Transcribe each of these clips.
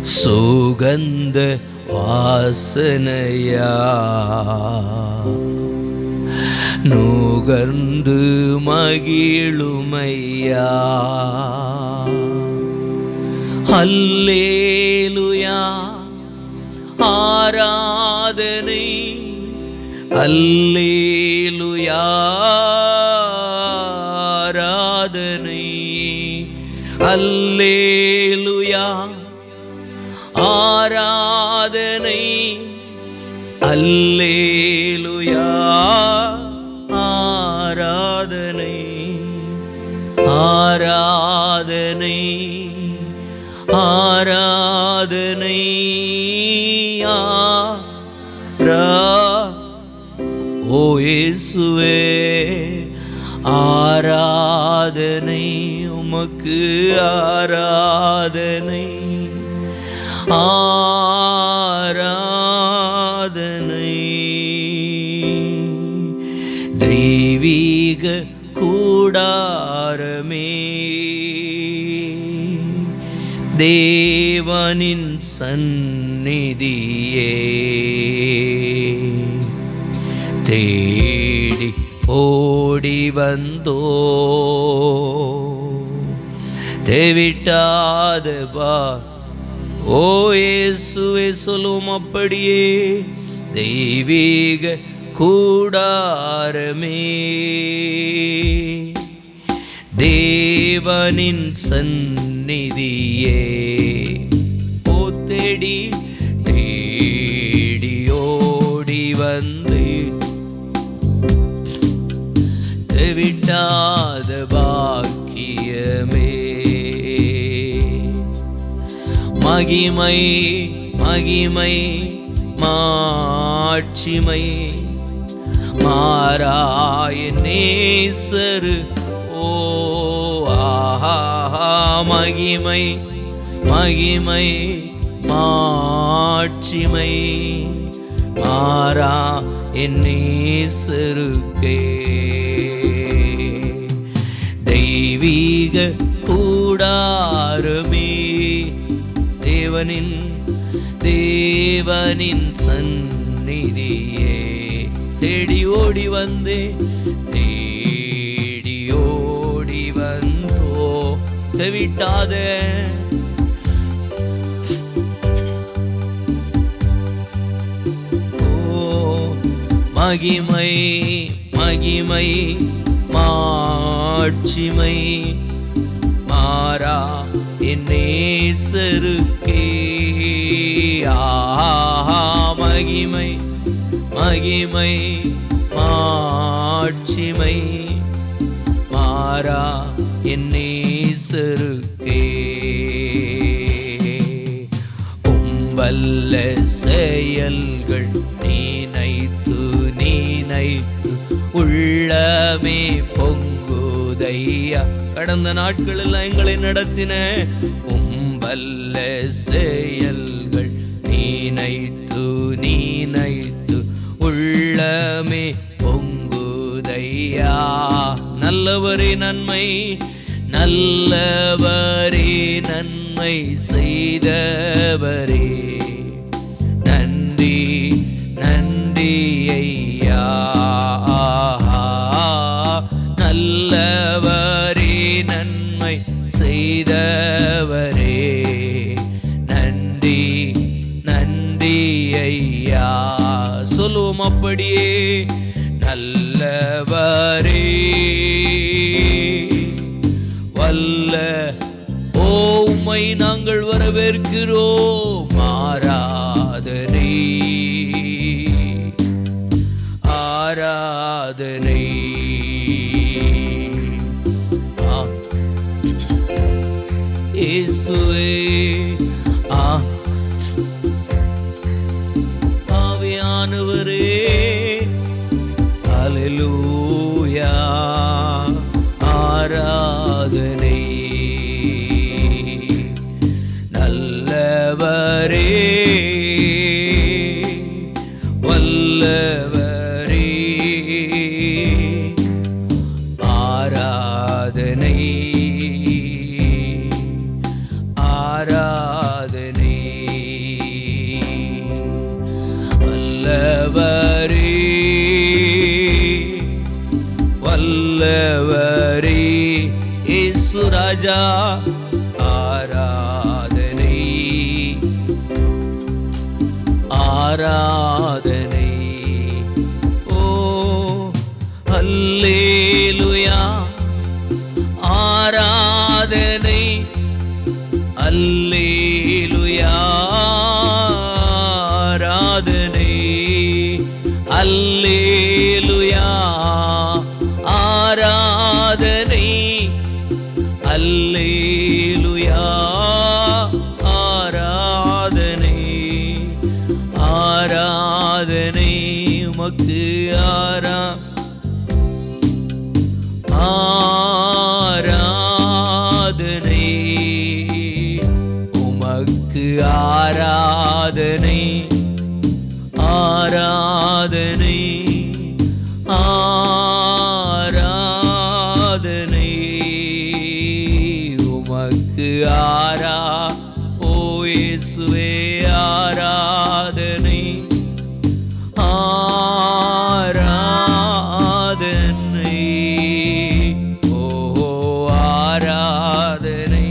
சுகந்த வாசனையா நுகர்ந்து மகிழுமையா. அல்லேலூயா ஆராதனை, அல்லேலூயா ஆராதனை, அல்லேலூயா ஆராதனை, அல்லேலூயா ஆராதனை, ஆராதனை, ஆராதனை. ஓ இயேசுவே ஆராதனை உமக்கு, ஆராதனை, ஆராதனை. தெய்வீக கூடாரமே, தேவனின் சந்நிதியே, தேடி ஓடி வந்தோ தேவிட்டாத பா. ஓ இயேசுவே சொல்லும் அப்படியே. தெய்வீக கூடாரமே, தேவனின் சந்நிதியே, ஓ தேடி தேடி ஓடி வந்து விட்டாத பாக்கியமே. மகிமை மகிமை மாட்சிமை மாறாய நேசரு, ஓ ஆஹா. மகிமை மகிமை மாட்சிமை மாறா என் நேசருக்கே. தெய்வீக கூடாரமே, தேவனின் தேவனின் சந்நிதியே, தேடி ஓடி வந்தே, தேடி ஓடி வந்தோ விட்டாத. ஓ மகிமை மகிமை மாட்சிமை மாறா என் நேசருக்கே. மகிமை மகிமை மாட்சிமை மாறா என் நேசருக்கே. உம்பல்ல செயல்கள் நீனைத்து நீனைத்து உள்ளமே பொங்குதையா. கடந்த நாட்களில் எங்களை நடத்தின உம்பல்ல செயல்கள் நீனைத்து நீனைத்து உள்ளமே பொங்குதையா. நல்லவரே நன்மை, நல்லவரே நன்மை செய்தவரே, நன்றி நன்றி ஐயா. நல்லவரே நன்மை செய்தவரே, நன்றி நன்றி ஐயா. சொல்லுவோம் அப்படியே. நல்லவரே வல்ல ஓ உம்மை நாங்கள் வரவேற்கிறோம். ஆராதனை ஆராதனை. இயேசுவே ஆவியானவரே, அல்லேலூயா ஆராதனை. நல்லவரே வல்லவரே ஆராதனை ஆராதனை. ராஜா ஆராதனை ஆராதனை. ஓ அல்லேலூயா ஆராதனை அல்லேலூயா ஆராதனை அல்லேலூயா ஆராதனை அல்லேலூயா ஆராதனை ஆராதனை உமக்கு ஆராதனை உமக்கு ஆராதனை ஆராதனை ஆராதனை உமக்கு ஓ இயேசுவே ஆராதனை ஆராதனை ஓ ஆராதனை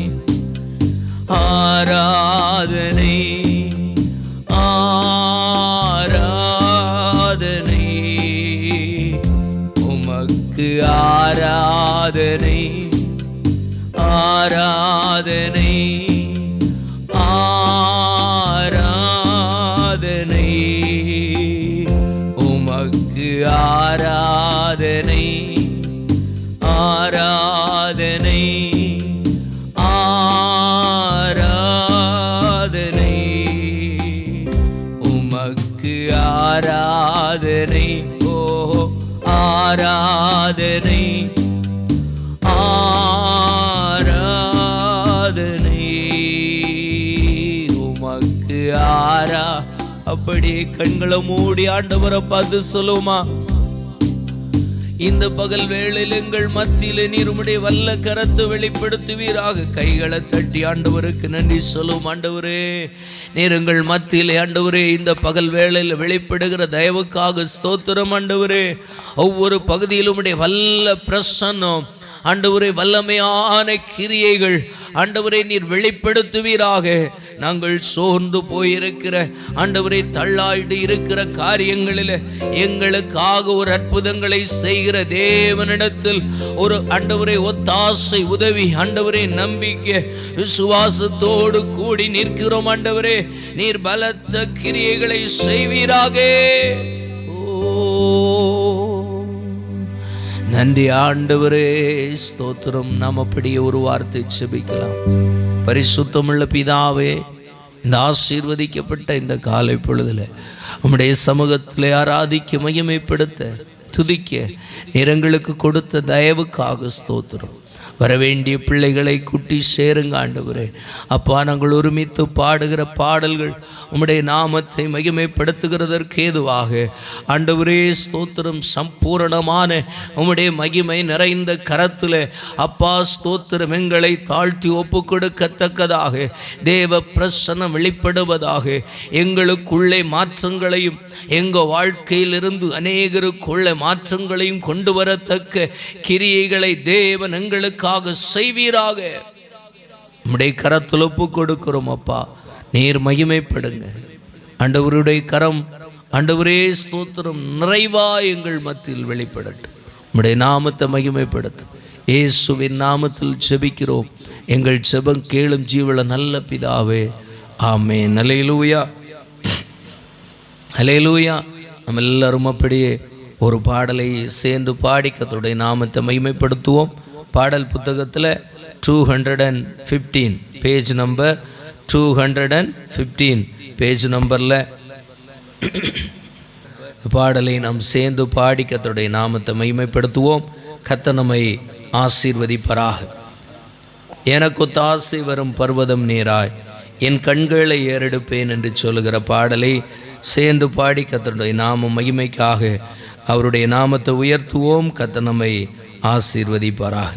ஆராதனை ஆராதனை உமக்கு ஆராதனை ஆராதனை ஆராதனை உமக்கு ஆராதனை ஆராதனை ஆராதனை உமக்கு ஆராதனை ஓ ஆராதனை ஆராதனை உமக்கு அப்படியே கண்களை மூடி ஆண்டவரை பார்த்து சொல்லுமா, இந்த பகல் வேளையில் எங்கள் மத்தியிலே நீர் உம்முடைய வல்ல கரத்தை வெளிப்படுத்துவீராக. கைகளை தட்டி ஆண்டவருக்கு நன்றி சொல்லும். ஆண்டவரே நீர் எங்கள் மத்தியிலே ஆண்டவரே இந்த பகல் வேளையில் வெளிப்படுகிற தயவுக்காக ஸ்தோத்திரம். ஆண்டவரே ஒவ்வொரு பகுதியிலும் உம்முடைய வல்ல பிரசன்னம் ஆண்டவரே வல்லமையான கிரியைகள் ஆண்டவரே நீர் வெளிப்படுத்துவீராக. நாங்கள் சோர்ந்து போயிருக்கிற ஆண்டவரே தள்ளாயிட்டு இருக்கிற காரியங்களில் எங்களுக்காக ஒரு அற்புதங்களை செய்கிற தேவனிடத்தில் ஒரு ஆண்டவரே ஒத்தாசை உதவி ஆண்டவரே நம்பிக்கை விசுவாசத்தோடு கூடி நிற்கிறோம். ஆண்டவரே நீர் பலத்த கிரியைகளை செய்வீராக. நன்றி ஆண்டவரே ஸ்தோத்திரம். நாம் அப்படியே ஒரு வார்த்தை செபிக்கலாம். பரிசுத்தமுள்ள பிதாவே, இந்த ஆசீர்வதிக்கப்பட்ட இந்த காலை பொழுதுல உம்முடைய சமூகத்திலே ஆராதிக்க மகிமைப்படுத்த துதிக்க நிறங்களுக்கு கொடுத்த தயவுக்காக ஸ்தோத்திரம். வரவேண்டிய பிள்ளைகளை குட்டி சேருங்க ஆண்டவரே. அப்பா நாங்கள் ஒருமித்து பாடுகிற பாடல்கள் உம்முடைய நாமத்தை மகிமைப்படுத்துகிறதற்கு ஏதுவாக ஆண்டவரே ஸ்தோத்திரம். சம்பூரணமான உம்முடைய மகிமை நிறைந்த கரத்தில் அப்பா ஸ்தோத்திரம் எங்களை தாழ்த்தி ஒப்பு கொடுக்கத்தக்கதாக தேவ பிரசன்னம் வெளிப்படுவதாக. எங்களுக்குள்ளே மாற்றங்களையும் எங்கள் வாழ்க்கையிலிருந்து அநேகருக்குள்ளே மாற்றங்களையும் கொண்டு வரத்தக்க கிரியைகளை தேவன் எங்களுக்கு செய்வீராக. நம்முடைய கரத்தில் ஒப்பு கொடுக்கிறோம் அப்பா. நீர் மகிமைப்படுங்க ஆண்டவருடைய கரம் ஆண்டவரே ஸ்தோத்திரம் நிறைவா எங்கள் மத்தியில் வெளிப்படட்டும். நம்முடைய நாமத்தை மகிமைப்படுத்தும். இயேசுவின் நாமத்தில் ஜெபிக்கிறோம் எங்கள் ஜெபம் கேளும் ஜீவள நல்ல பிதாவே, ஆமென். அல்லேலூயா அல்லேலூயா. நம்ம எல்லாரும் அப்படியே ஒரு பாடலை சேர்ந்து பாடி கர்த்தருடைய நாமத்தை மகிமைப்படுத்துவோம். பாடல் புத்தகத்தில் 215 பேஜ் நம்பர் 215 பேஜ் நம்பரில் பாடலை நாம் சேர்ந்து பாடி கர்த்தருடைய நாமத்தை மகிமைப்படுத்துவோம். கர்த்தர் நம்மை ஆசீர்வதிப்பராக. எனக்கொத்த ஆசை வரும் பர்வதம் நீராய் என் கண்களை ஏறெடுப்பேன் என்று சொல்லுகிற பாடலை சேர்ந்து பாடி கர்த்தருடைய நாம மகிமைக்காக அவருடைய நாமத்தை உயர்த்துவோம். கர்த்தர் நம்மை ஆசீர்வதிப்பாராக.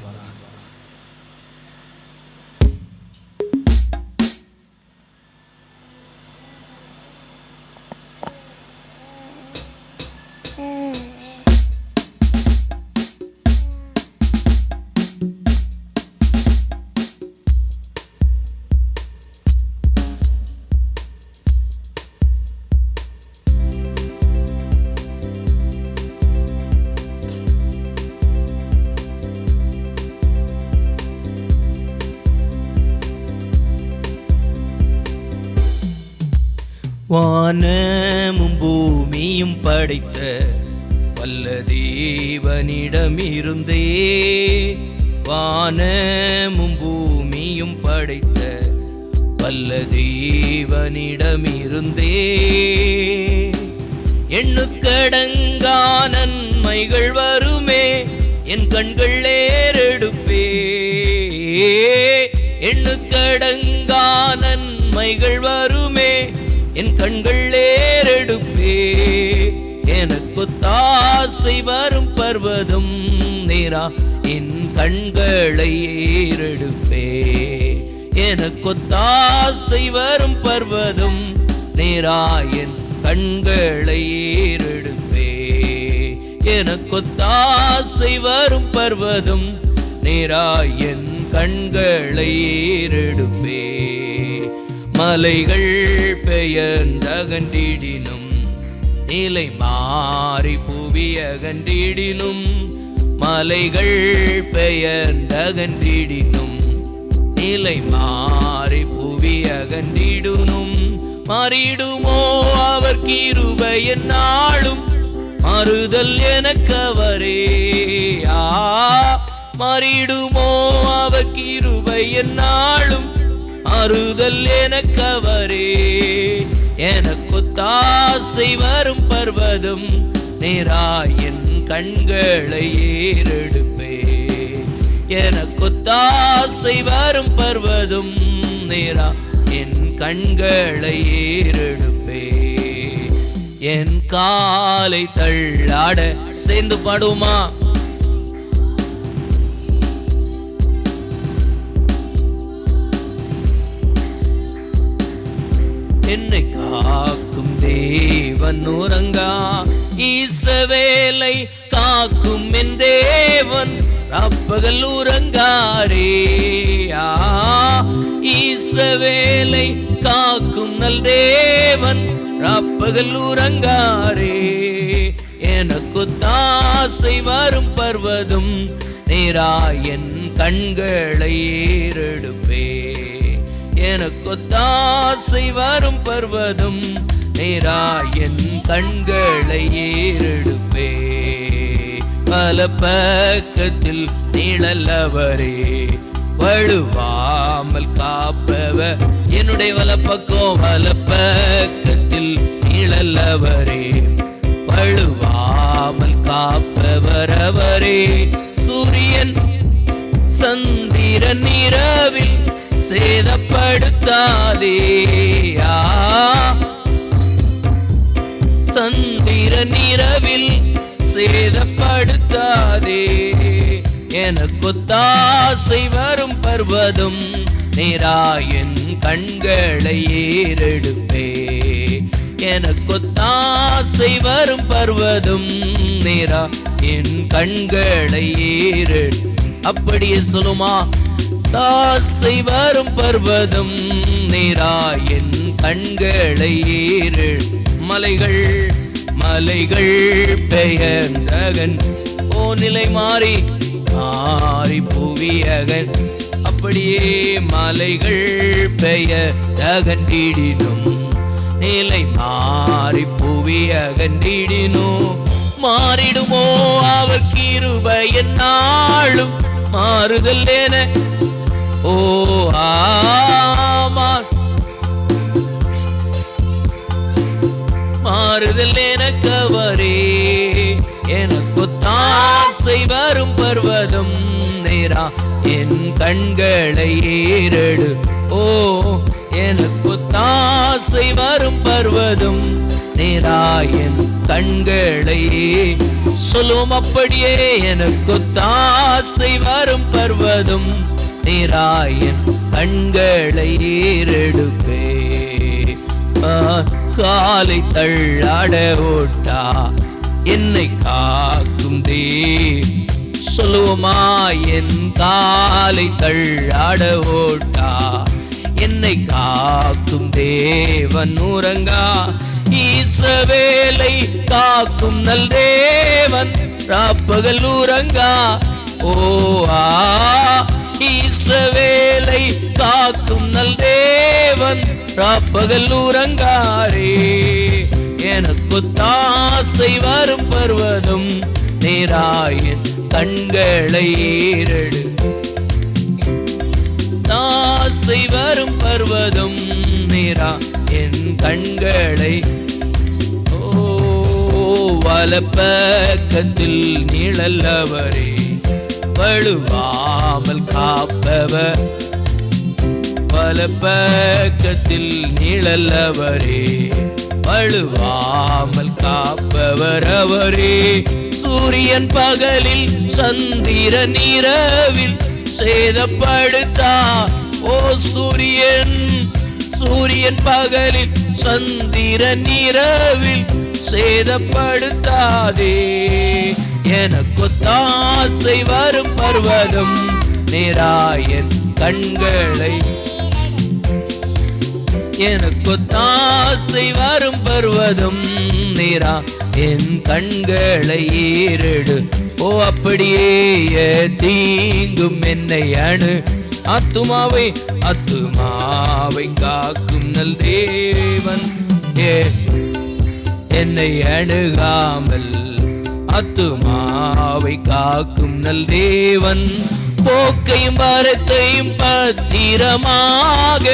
வானமும் பூமியும் படைத்த வல்ல தேவனிடமிருந்தே, வானமும் பூமியும் படைத்த வல்ல தேவனிடமிருந்தே, எண்ணுக்கடங்கா நன்மைகள் வருமே என் கண்கள் ஏறெடுப்பே, எண்ணுக்கடங்கா நன்மைகள் வருமே என் கண்கள் ஏறெடுப்பே, எனக்கொத்தாசை வரும் பர்வதம் நேரா என் கண்களை ஏறெடுப்பே, எனக்கொத்தாசை வரும் பர்வதம் நேரா என் கண்களை ஏறெடுப்பே, எனக்கொத்தாசை வரும் பர்வதம் நேரா என் கண்களை ஏறெடுப்பே, மலைகள் பெயர்ந்தகன்றிடினும் நிலை மாறி புவி அகன்றிடினும், மலைகள் பெயர்ந்தகன்றிடினும் நிலை மாறி புவி அகன்றிடுனும், மாறிடுமோ அவர் கிருபை என்னாலும் மாறுதல் எனக்கவரே, மாறிடுமோ அவர் கிருபை என்னாலும் மாறுதல் எனக்கவரே, எனக்கொத்தாசை வரும் பர்வதம் நேரா என் கண்களை ஏறெடுப்பே, எனக்கொத்தாசை வரும் பர்வதம் நேரா என் கண்களை ஏறெடுப்பே, என் காலை தள்ளாட சேர்ந்து பாடுமா, என்னை காக்கும் தேவன் உறங்கா, இஸ்ரவேலை காக்கும் என் தேவன் ராப்பகல் உறங்காரே, இஸ்ரவேலை காக்கும் நல் தேவன் ராப்பகல் உறங்காரே, எனக்கொத்தாசை வரும் பர்வதம் நேரா என் கண்களை ஏறெடுப்பே, எனக்கொத்தாசை வரும் பர்வதம் நேரா என் கண்களை ஏறெடுப்பே, பல பக்கத்தில் நிழலவரே வழுவாமல் காப்பவர், என்னுடைய வலப்பக்கம் வலப்பக்கத்தில் நிழலவரே வழுவாமல் காப்பவர் அவரே, சூரியன் சந்திரன் இரவில் சேதப்படுத்தாதே, சந்திரன் இரவில் சேதப்படுத்தாதே, எனக்கொத்தாசை வரும் பர்வதம் நேரா என் கண்களை ஏறெடுப்பே, எனக்கொத்தாசை வரும் பர்வதம் நேரா என் கண்களை ஏறெடு, அப்படியே சொல்லுமா, தாசை வரும் பர்வதம் நேரா என் கண்களை ஏறெடு, மலைகள் மலைகள் பெயர்ந்தகன் ஓ நிலை மாறி மாறி புவியகன், அப்படியே மலைகள் பெயர்ந்தகன்றிடினும் நிலை மாறி புவியகன்றிடினும், மாறிடுமோ அவர் கிருபை என்னாலும் மாறுதல் என ஓ ஆமா மாறுதல் எனக்கவரே, எனக்கொத்தாசை வரும் பர்வதம் நேரா என் கண்களை ஏறெடு, ஓ எனக்கொத்தாசை வரும் பர்வதம் நேரா என் கண்களை சொல்லும், அப்படியே எனக்கொத்தாசை வரும் பர்வதம் நேரா என் கண்களை ஏறெடுப்பே, காலை தள்ளாட ஓட்டா என்னை காக்கும் தே, சொல்லுவோமா, என் காலை தள்ளாட ஓட்டா என்னை காக்கும் தேவன் உறங்கா, இஸ்ரவேலை காக்கும் நல் தேவன் ராப்பகல் உறங்கா, ஓ இஸ்ரவேலை காக்கும் நல் தேவன் ராப்பகல் உறங்காரே. எனக்கு தாசை வரும் பர்வதம் நேராயின் கண்களை ஏறெடு. தாசை வரும் பர்வதம் நேரா என் கண்களை. வலப்பக்கத்தில் நிழல்லவரே வழுவாமல் காப்பவர். வலப்பக்கத்தில் நிழல்லவரே வழுவாமல் காப்பவர் அவரே. சூரியன் பகலில் சந்திரன் இரவில் சேதப்படுத்தா. ஓ சூரியன் பகலில் சந்திரன் இரவில் சேதப்படுத்தாதே. எனக்கு தாசை வரும் பர்வதம் நேராயன் கண்களை. எனக்கு தாசை வரும் பர்வதம் நேரா என் கண்களை ஏறெடு. ஓ அப்படியே தீங்கும் என்னை அணு. ஆத்துமாவை காக்கும் நல் தேவன் என்னை அணுகாமல். ஆத்துமாவை காக்கும் நல் தேவன் போக்கையும் வரத்தையும் பத்திரமாக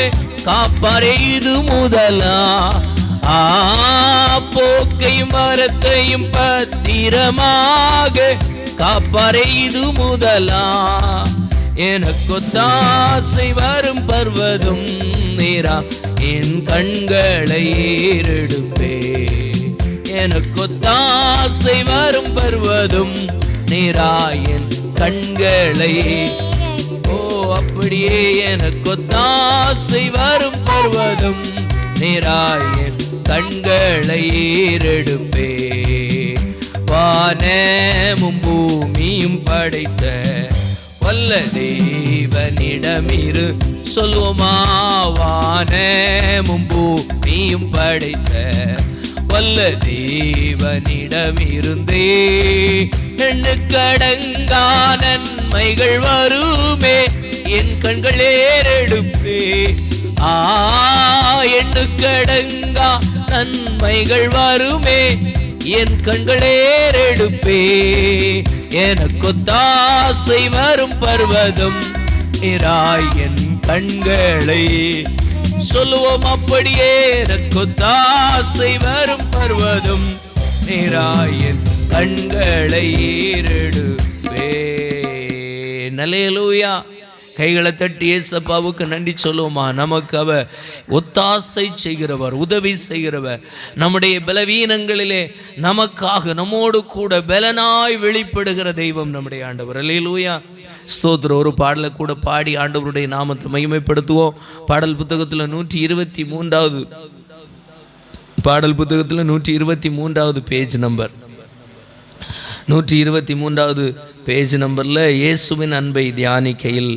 காப்பாரே. இது முதலா போக்கையும் வரத்தையும் பத்திரமாக காப்பாரே. இது முதலா எனக்கு தாசை வரும் பர்வதம் நேரா என் கண்களை ஏறெடுப்பே. எனக்கு தாசை வரும் பர்வதம் நேரா என் கண்களை. ஓ அப்படியே எனக்கு தாசை வரும் பர்வதம் நேரா என் கண்களை ஏறெடுப்பே. வானமும் பூமியும் படைத்த வல்ல தேவனிடமிரு. சொல்லுவோமா? வானமும் பூமியும் படைத்த வல்ல தேவனிடமிருந்தே எண்ணுக்கடங்கா நன்மைகள் வருமே என் கண்கள் ஏறெடுப்பே. எண்ணுக்கடங்கா நன்மைகள் வருமே என் கண்கள் ஏறெடுப்பே. எனக்கு தாசை வரும் பர்வதம் என் கண்களை. சொல்லுவோம் அப்படியே. எனக்கு தாசை வரும் பர்வதம் என் கண்களை ஏறெடுப்பே. அல்லேலூயா. கைகளை தட்டி ஏசப்பாவுக்கு நன்றி சொல்லுவோமா? நமக்கு அவர் ஒத்தாசை செய்கிறவர், உதவி செய்கிறவர். நம்முடைய பலவீனங்களிலே நமக்காக நம்மோடு கூட பலனாய் வெளிப்படுகிற தெய்வம் நம்முடைய ஆண்டவர். அல்லேலூயா. ஸ்தோத்திரம். ஒரு பாடலை கூட பாடி ஆண்டவருடைய நாமத்தை மகிமைப்படுத்துவோம். பாடல் புத்தகத்தில் 123வது பாடல் புத்தகத்தில் 123வது பேஜ் நம்பர் 123வது பேஜ் நம்பரில் இயேசுவின் அன்பை தியானிக்கையில்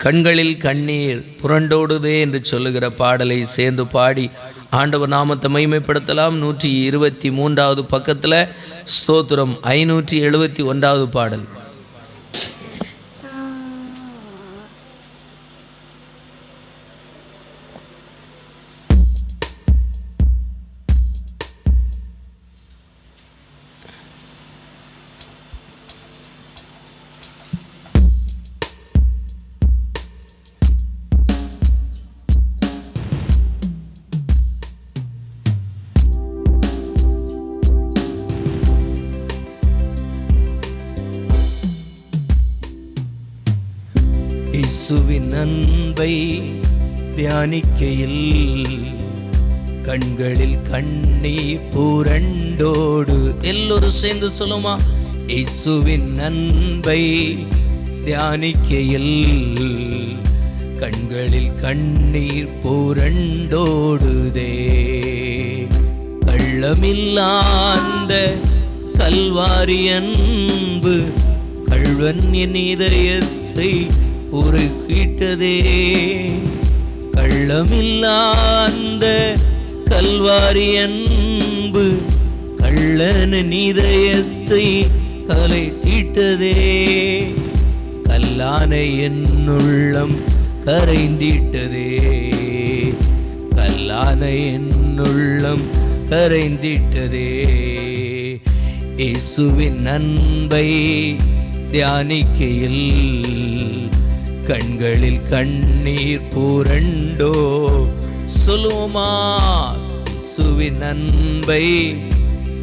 கண்களில் கண்ணீர் புரண்டோடுதே என்று சொல்லுகிற பாடலை சேர்ந்து பாடி ஆண்டவர் நாமத்தை மகிமைப்படுத்தலாம். 123வது பக்கத்தில் ஸ்தோத்திரம் 571வது பாடல். இயேசுவின் அன்பை தியானிக்கையில் கண்களில் கண்ணீர் புரண்டோடு. எல்லோரும் சேர்ந்து சொல்லுமா? இயேசுவின் அன்பை தியானிக்கையில் கண்களில் கண்ணீர் புரண்டோடுதே. கள்ளமில்லாந்த கல்வாரி அன்பு கள்வன் என் இதயத்தை உருக்கிட்டதே. கள்ளமில்லாந்த கல்வாரி அன்பு கள்ளனின் இதயத்தை கலை தீட்டதே. கல்லான என் உள்ளம் கரைந்திட்டதே. கல்லான என் உள்ளம் கரைந்திட்டதே. இயேசுவின் அன்பை தியானிக்கையில் கண்களில் கண்ணீர் புரண்டோ. சொல்லுவோமா? இயேசுவின் அன்பை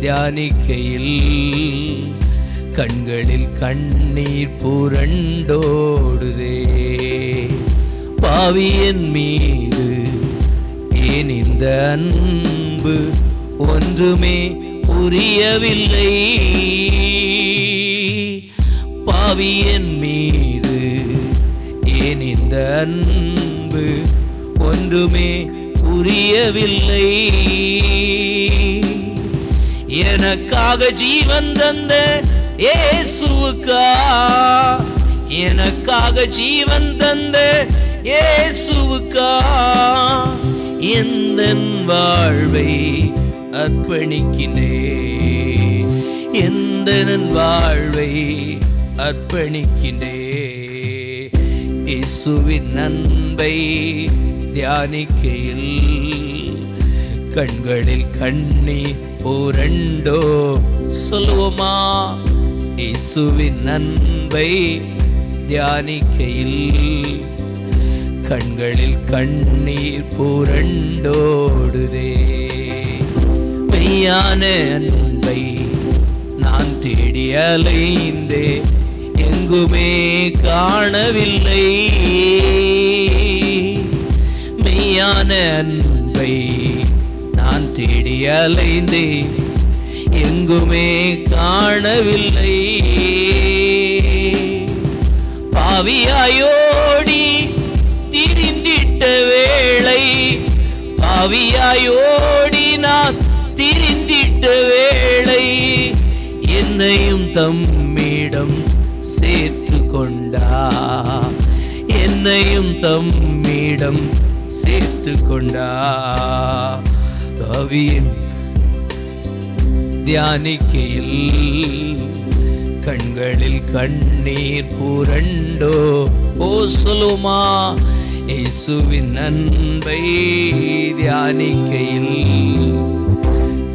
தியானிக்கையில் கண்களில் கண்ணீர் புரண்டோடுதே. பாவியன் மீது ஏன் இந்த அன்பு ஒன்றுமே புரியவில்லை. பாவியன் மீது ஏன் இந்த அன்பு ஒன்றுமே புரியவில்லை. எனக்காக ஜீவன் தந்த இயேசுவுக்கா, எனக்காக ஜீவன் தந்த இயேசுவுக்கா எந்தன் வாழ்வை அர்ப்பணிக்கின்றேன், எந்தன் வாழ்வை அர்ப்பணிக்கின்றேன். இயேசுவின் அன்பை தியானிக்கையில் கண்களில் கண்ணீர் புரண்டோ. சொல்லுவோமா? இயேசுவின் அன்பை தியானிக்கையில் கண்களில் கண்ணீர் புரண்டோடுதே. மெய்யான அன்பை நான் தேடி அலைந்தே எங்குமே காணவில்லை. மெய்யான அன்பை நான் தேடி அலைந்தே எங்குமே காணவில்லை. பாவியாயோடி திரிந்திட்ட வேளை, பாவியாயோடி நான் திரிந்திட்ட வேளை என்னையும் தம்மிடம் சேர்த்து கொண்டா, என்னையும் தம்மிடம் சேர்த்து கொண்டா. பாவியின் தியானிக்கையில் கண்களில் கண்ணீர் புரண்டோ. ஓ சொல்லுமா? இயேசுவின் அன்பை தியானிக்கையில்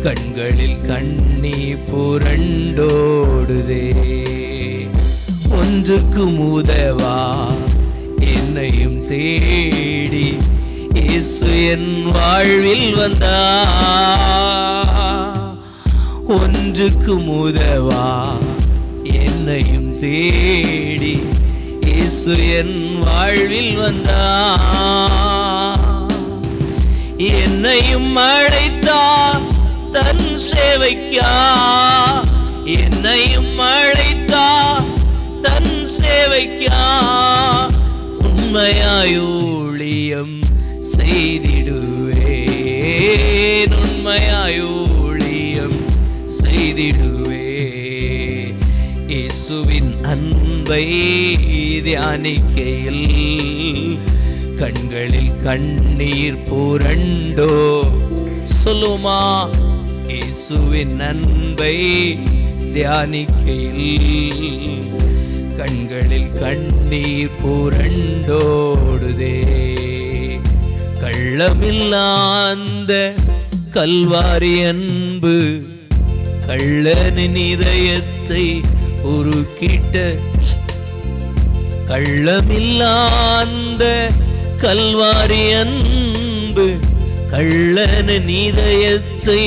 கண்களில் கண்ணீர் புரண்டோடுதே. ஒன்றுக்கு உதவா என்னையும் தேடி இயேசு என் வாழ்வில் வந்தா. ஒன்றுக்கு உதவா என்னையும் தேடி இயேசு என் வாழ்வில் வந்தா. என்னையும் அழைத்தார் தன் சேவைக்கா, என்னையும் அழைத்தார் தன் சேவைக்கா. உண்மையாய் ஊழியம் செய்திடுவேன், உண்மையாய் ஊழியம் செய்திடுவே. இயேசுவின் அன்பை தியானிக்கையில் கண்களில் கண்ணீர் புரண்டோ. சொல்லுமா? இயேசுவின் அன்பை தியானிக்கையில் கண்களில் கண்ணீர் புரண்டோடுதே. கள்ளமில்லாந்த கல்வாரி அன்பு கள்ளனின் இதயத்தை உருக்கிட்ட. கள்ளமில்லாந்த கல்வாரி அன்பு கள்ளனின் இதயத்தை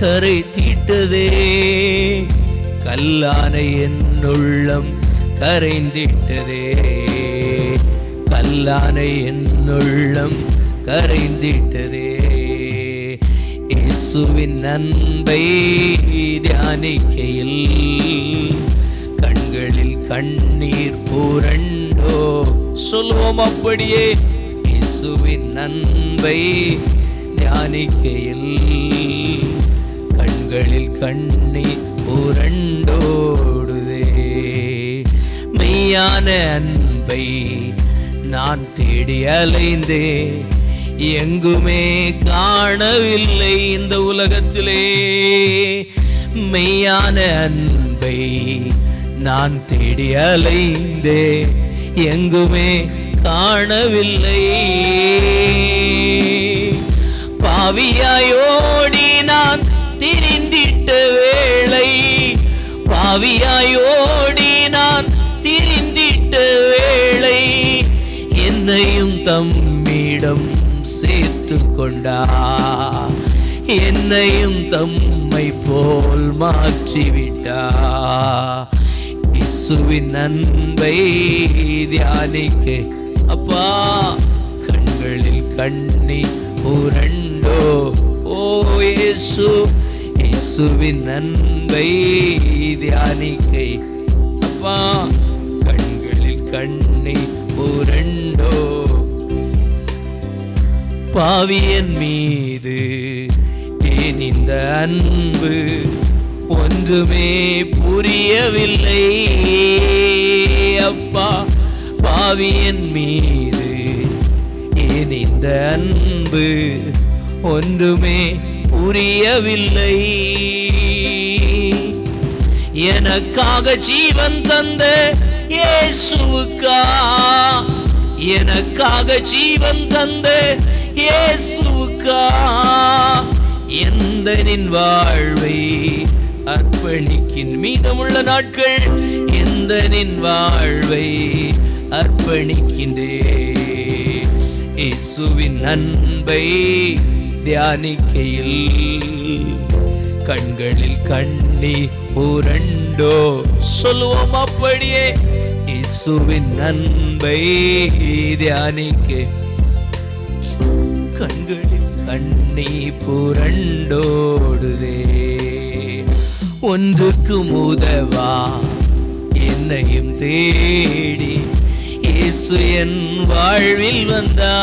கரை தீட்டதே. கல்லான என் உள்ளம் கரைந்திட்டதே, கல்லான என் உள்ளம் கரைந்திட்டதே. இயேசுவின் அன்பை தியானிக்கையில் கண்களில் கண்ணீர் புரண்டோ. சொல்லுவோம் அப்படியே? இயேசுவின் அன்பை தியானிக்கையில் கண்களில் கண்ணீர் புரண்டோடுதே. மெய்யான அன்பை நான் தேடி அலைந்தே எங்குமே காணவில்லை. இந்த உலகத்திலே மெய்யான அன்பை நான் தேடி அலைந்தே எங்குமே காணவில்லை. பாவியாயோடி நான் திரிந்திட்ட வேளை, பாவியாயோடி நான் திரிந்திட்ட வேளை, என்னையும் தம்மிடம் சேர்த்து கொண்டா, என்னையும் தம்மை போல் மாற்றிவிட்டா. இயேசுவின் அன்பை தியானிக்க அப்பா கண்களில் கண்ணீர் புரண்டோ. ஓ இயேசு, இயேசுவின் அன்பை தியானிக்கை அப்பா கண்களில் கண்ணீர் புரண்டோ. பாவியன் மீது ஏன் இந்த அன்பு ஒன்றுமே புரியவில்லை அப்பா, பாவியன் மீது ஏன் இந்த அன்பு ஒன்றுமே புரியவில்லை. எனக்காக ஜீவன் தந்த இயேசுவுக்கா, எனக்காக ஜீவன் தந்த இயேசுவுக்கா எந்தனின் வாழ்வை அர்ப்பணிக்கின் மீதமுள்ள நாட்கள் எந்தனின் வாழ்வை அர்ப்பணிக்கின்றே. இயேசுவின் அன்பை தியானிக்கையில் கண்களில் கண்ணீர் புரண்டோ. சொல்லுவோம் அப்படியே, இயேசுவின் அன்பை தியானிக்க கண்களில் கண்ணீர் புரண்டோடுதே. ஒன்றுக்கு உதவா என்னையும் தேடி இயேசு என் வாழ்வில் வந்தா.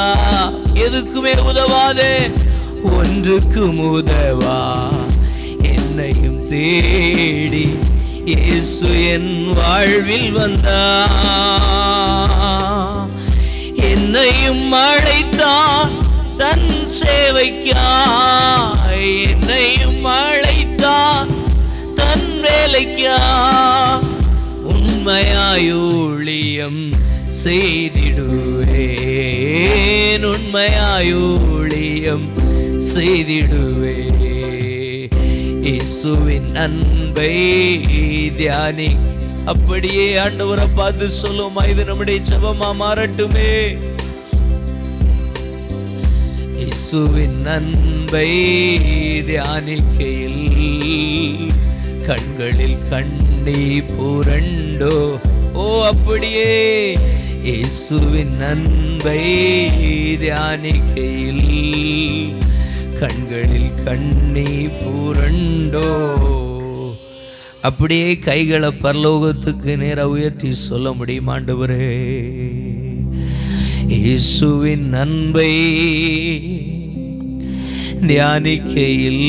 எதுக்குமே உதவாதே, ஒன்றுக்கு உதவா என்னையும் தேடி இயேசு என் வாழ்வில் வந்தா. என்னையும் அழைத்தான் தன் சேவைக்காய், என்னையும் அழைத்தான் தன் வேலைக்காய். உண்மையாயூழியம் செய்திடுவேன், உண்மையாயூழியம் செய்திடுவே. இயேசுவின் அன்பை தியானி அப்படியே ஆண்டவரை பார்த்து சொல்லுமா, இது நம்முடைய ஜெபமா மாறட்டுமே. இயேசுவின் அன்பை தியானிக்கையில் கண்களில் கண்ணீர் புரண்டோ. ஓ அப்படியே இயேசுவின் அன்பை தியானிக்கையில் கண்களில் கண்ணீர் புரண்டோ. அப்படியே கைகளை பரலோகத்துக்கு நேரா உயர்த்தி சொல்ல முடியும், ஆண்டவரே இயேசுவின் அன்பை தியானிக்கையில்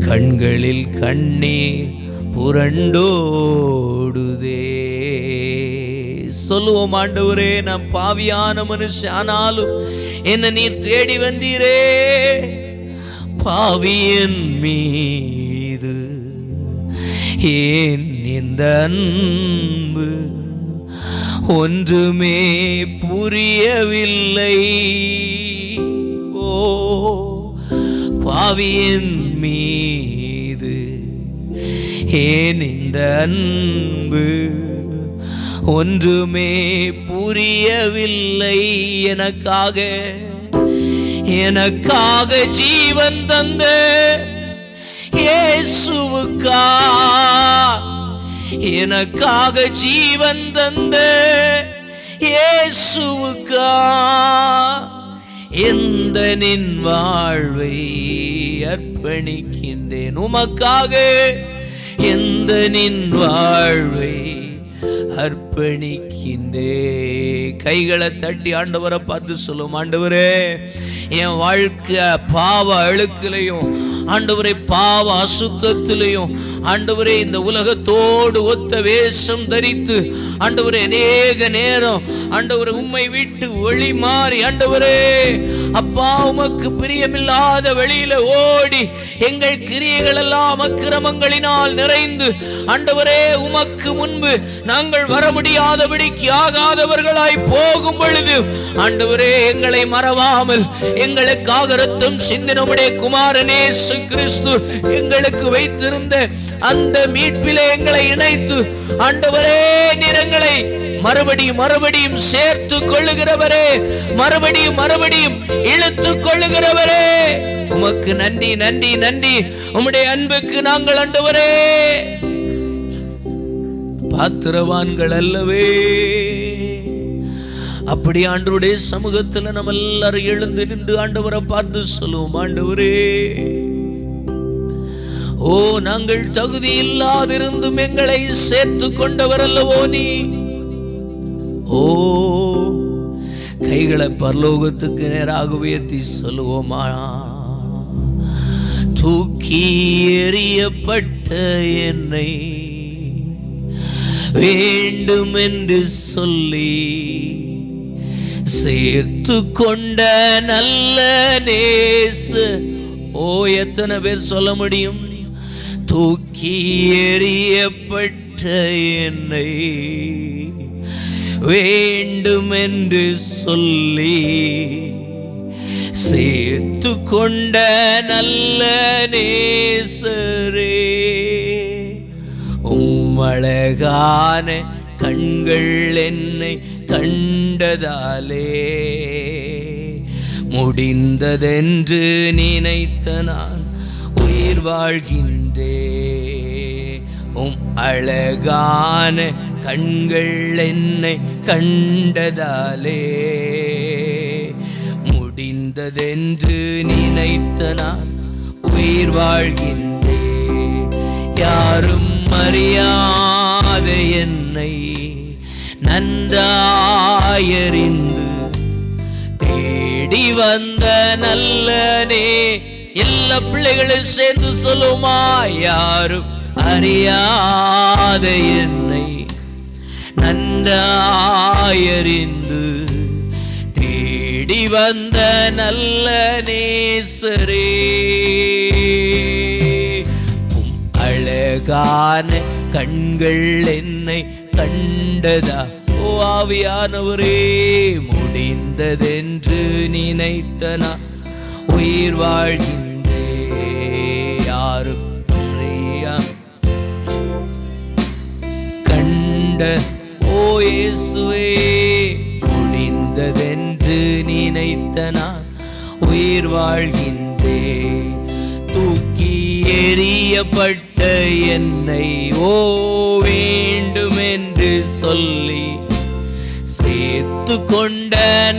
கண்களில் கண்ணீர் புரண்டோடுதே. சொல்லுவோம், ஆண்டவரே நான் பாவியான மனுஷன், ஆனாலும் என்ன நீர் தேடி வந்தீரே. பாவியன் மீது ஏன் இந்த அன்பு ஒன்றுமே புரியவில்லை. ஓ பாவியன் மீது ஏன் இந்த அன்பு ஒன்றுமே புரியவில்லை. எனக்காக ஜீவன் தந்த இயேசுவுக்கா, எனக்காக ஜீவன் தந்த இயேசுவுக்கா எந்தனின் வாழ்வை அர்ப்பணிக்கின்றேன். உமக்காக எந்தனின் வாழ்வை அர்ப்பணிக்கின்றே. கைகளை தட்டி ஆண்டவரை பார்த்து சொல்லும், ஆண்டவரே என் வாழ்க்கை பாவ அழுக்கிலையும், ஆண்டவரே பாவ அசுத்தத்திலையும், ஆண்டவரே இந்த உலகத்தோடு ஒத்த வேஷம் தரித்து, ஆண்டவரே அநேக நேரம் ஆண்டவரே உம்மை விட்டு ஒளி மாறி, ஆண்டவரே அப்பா உமக்கு பிரியமில்லாத வெளியில ஓடி எங்கள் கிரியைகள் எல்லாம் அக்கிரமங்களினால் நிறைந்து ஆண்டவரே உமக்கு முன்பு நாங்கள் வர முடியாதபடிக்கு ஆகாதவர்களாய் போகும் பொழுது ஆண்டவரே எங்களை மறவாமல் எங்களுக்காக இரத்தம் சிந்தின உம்முடைய குமாரனே இயேசு கிறிஸ்து எங்களுக்கு வைத்திருந்த அந்த மீட்பிலே எங்களை இணைத்து ஆண்டவரே நீர் எங்களை மறுபடியும் சேர்த்து கொள்ளுகிறவரே, மறுபடியும் இழுத்து கொள்ளுகிறவரே, உமக்கு நன்றி நன்றி நன்றி. உம்முடைய அன்புக்கு நாங்கள் ஆண்டவரே பாத்திரவான்கள் அல்லவே. அப்படி ஆண்டவருடைய சமூகத்தில் நம்ம எல்லாரும் எழுந்து நின்று ஆண்டவரை பார்த்து சொல்லுவோம், ஆண்டவரே ஓ நாங்கள் தகுதி இல்லாதிருந்தும் எங்களை சேர்த்து கொண்டவர் அல்லவோ நீ. ஓ கைகளை பரலோகத்துக்கு நேராக உயர்த்தி சொல்லுவோமா, தூக்கி எறியப்பட்ட என்னை வேண்டும் என்று சொல்லி சேர்த்து கொண்ட நல்ல நேச. ஓ எத்தனை பேர் சொல்ல முடியும், தூக்கி எறியப்பட்ட என்னை வேண்டும் என்று சொல்லி சேர்த்து கொண்ட நல்ல நேசரே. உம்மழகான கண்கள் என்னை கண்டதாலே முடிந்ததென்று நினைத்த நான் உயிர் வாழ்கின்றே. உம் அழகான கண்கள் என்னை கண்டதாலே முடிந்ததென்று நினைத்த நான் உயிர் வாழ்கின்றே. யாரும் அறியாத என்னை நன்றாயறிந்து தேடி வந்த நல்லனே. எல்லா பிள்ளைகளும் சேர்ந்து சொல்லுமா, யாரும் அறியாத என்னை நன்றாயறிந்து தேடி வந்த நல்ல நேசரே. அழகான கண்கள் என்னை கண்டதா. ஓ ஆவியானவரே, முடிந்ததென்று நினைத்த நான் உயிர் வாழ்கின்றே. யாரும் கண்ட ஓ இயேசுவே, முடிந்ததென்று நினைத்த நான் உயிர் வாழ்கின்றே. தூக்கி எறியப்பட்ட என்னை ஓ வேண்டும் என்று சொல்லி சேர்த்து கொண்ட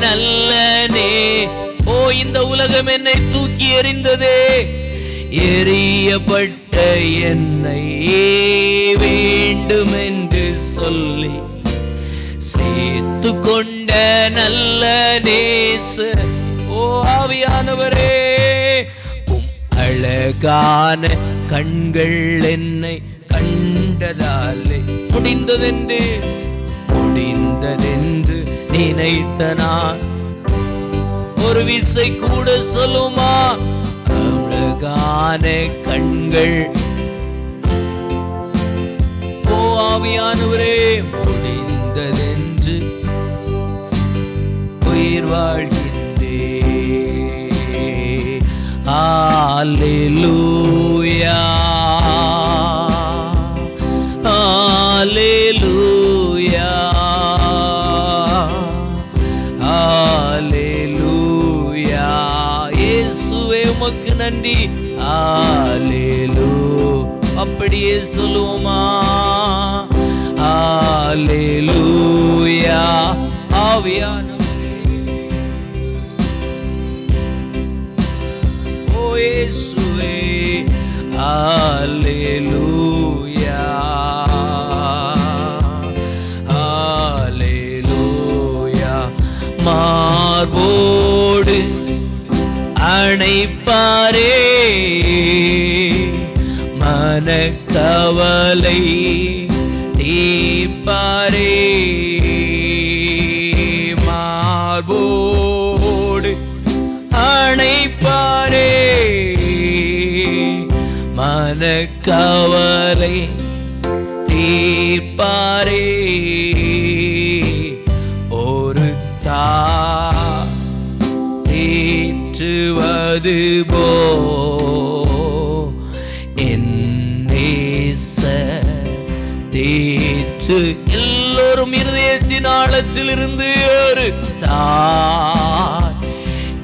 நல்லனே. ஓ இந்த உலகம் என்னை தூக்கி எறிந்ததே, எறியப்பட்ட என்னை வேண்டும் என்று சொல்லி சேர்த்து கொண்ட நல்ல நேசர். ஓ ஆவியானவரே, அழகான கண்கள் என்னை கண்டதாலே முடிந்ததென்று நினைத்த நான். ஒரு விசை கூட சொல்லுமா, அழகான கண்கள். ஓ ஆவியானவரே, முடிந்ததென்று உயிர் வாழ்கின்றே. அல்லேலூயா அல்லேலூயா அல்லேலூயா. இயேசுவே உமக்கு நன்றி. அல்லேலூ அப்படியே சொல்லுவோமா, அல்லேலூயா. ஆவியானவரே, ஓ இயேசுவே, அல்லேலூயா அல்லேலூயா. மார்போடு அணைப்பாரே, மனக்கவலை தீர்ப்பாரே. மார்போடு அணைப்பாரே, மனக்கவலை தீர்ப்பாரே. ஒரு தேற்றுவது போ என் நேசர் தேற்று. எல்லோரும் இருதயத்தின் ஆழத்தில் இருந்து ஒரு தாய்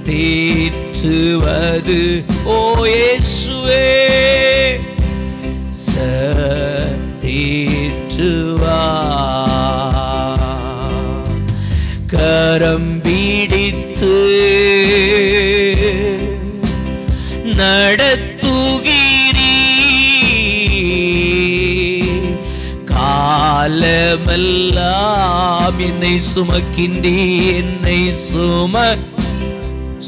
தேற்றுவது ஓ இயேசுவே தேற்றுவா. கரம் பிடித்து நடத்துகிறீ, காலமெல்லாம் என்னை சுமக்கின்றி, என்னை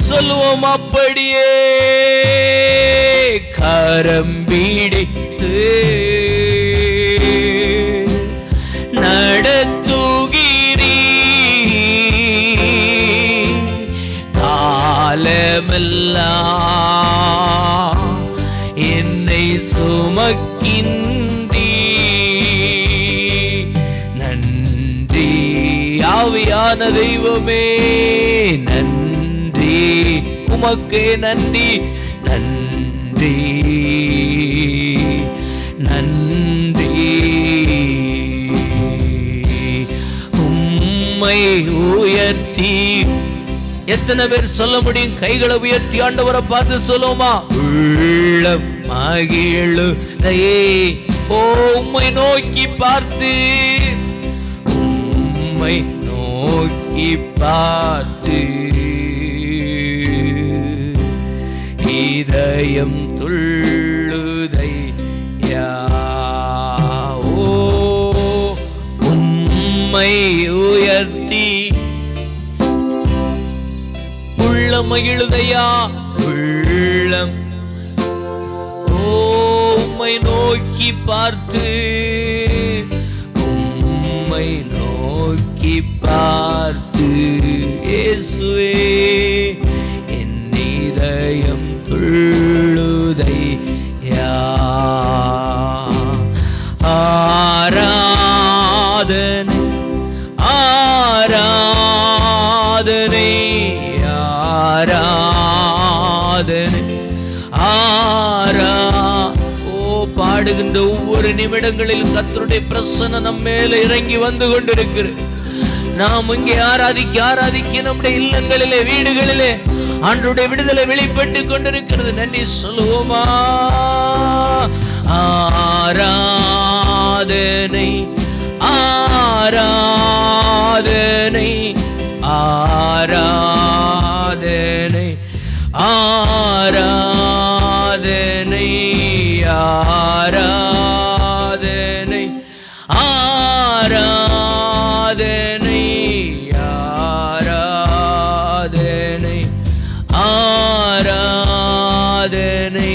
சொல்லுவோம் அப்படியே. கரம் பிடித்து நடத்துகிறீ, காலமெல்லாம் என்னை சுமக்கின்றீ. நன்றி ஆவியான தெய்வமே, நன்றி உமக்கே நன்றி, நன்றி நன்றி. உம்மை உயர்த்தி எத்தனை பேர் சொல்ல முடியும்? கைகளை உயர்த்தி ஆண்டவரை பார்த்து சொல்லுமா? உள்ளம் மகிழுதையே ஓ உம்மை நோக்கி பார்த்து, உம்மை நோக்கி பார்த்து இதயம் துள்ளுதையா. ஓ உம்மை உயர்த்தி உள்ளம் மகிழுதையா, உள்ளம் உம்மை நோக்கி பார்த்து, உம்மை நோக்கி பார்த்து இயேசுவே என் இதயம் துள்ளுதையா. ஆராதனை ஆராதனை ஆராதனை ஓ பாடுகின்ற ஒவ்வொரு நிமிடங்களிலும் கர்த்தருடைய பிரசன்னம் நம்ம மேல இறங்கி வந்து கொண்டிருக்கிறது. நாம் இங்கே ஆராதிக்க நம்முடைய இல்லங்களிலே வீடுகளிலே ஆண்டவருடைய விடுதலை வெளிப்பட்டு கொண்டிருக்கிறது. நன்றி சொல்லுவோமா? ஆராதனை ஆராதனை ஆராதனை ஆராதனை ஆராதனை ஆராதனை ஆராதனை ஆராதனை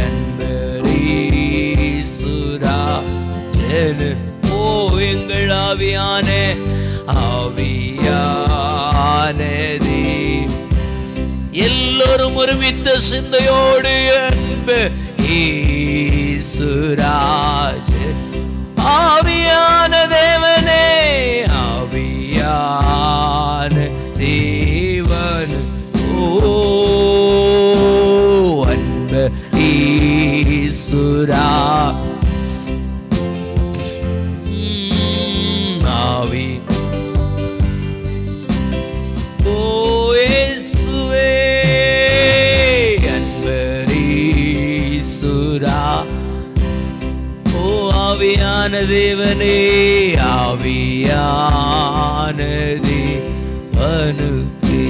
அன்பரீசுரா ஜன ஓ எங்கள் ஆவியானே ஆவியானதே. எல்லோரும் ஒருமித்த சிந்தையோடு அன்பு ஈசுராஜ் ஆவியான தேவனே ஆவியான தேவன் ஓ அன்பு ஈசுரா ஆவி ஓ இயேசுவே அன்பரீசுரா ஓ ஆவியான தேவனே ஆவியான தேவனுக்கே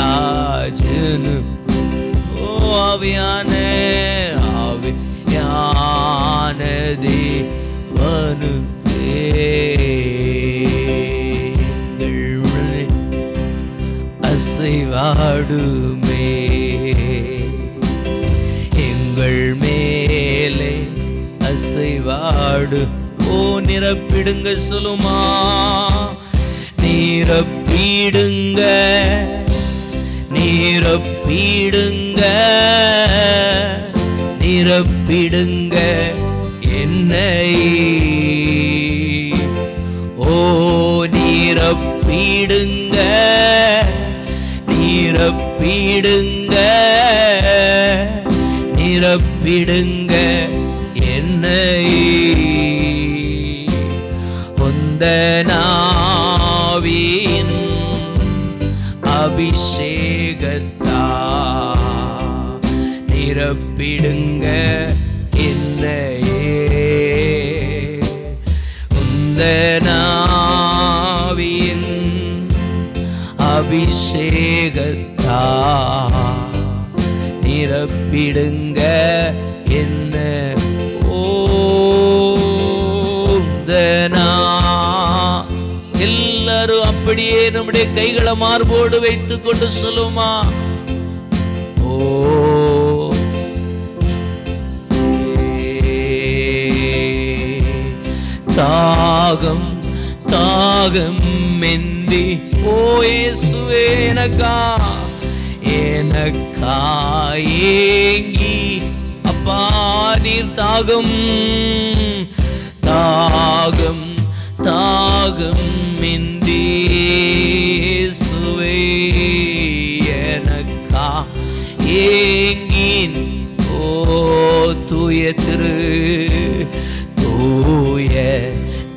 அன்பரீசுராஜனு ஓ ஆவியான தேவனுக்கே அசைவாடுமே எங்கள் மேலே அசைவாடு ஓ நிரப்பிடுங்க சொல்லுமா நிரப்பிடுங்க நிரப்பிடுங்க நிரப்பிடுங்க என்னை. ஓ நிரப்பிடுங்க நிரப்பிடுங்க நிரப்பிடுங்க என்னை. உந்தனாவின் அபிஷேகத்தா நிரப்பிடுங்க என்னையே. உந்தனாவின் அபிஷேகத்தா நிரப்பிடுங்க என்ன. ஓந்தனா எல்லாரும் அப்படியே நம்முடைய கைகளை மார்போடு வைத்துக் கொண்டு சொல்லுமா. ஓ தாகம் தாகம் மெந்தி ஓ இயேசுவே எனக்கா எனக்கா ஏங்கி அப்பா நீர் தாகம் தாகம் தாகம் மெந்தி இயேசுவே எனக்கா ஏங்கின். ஓ தூய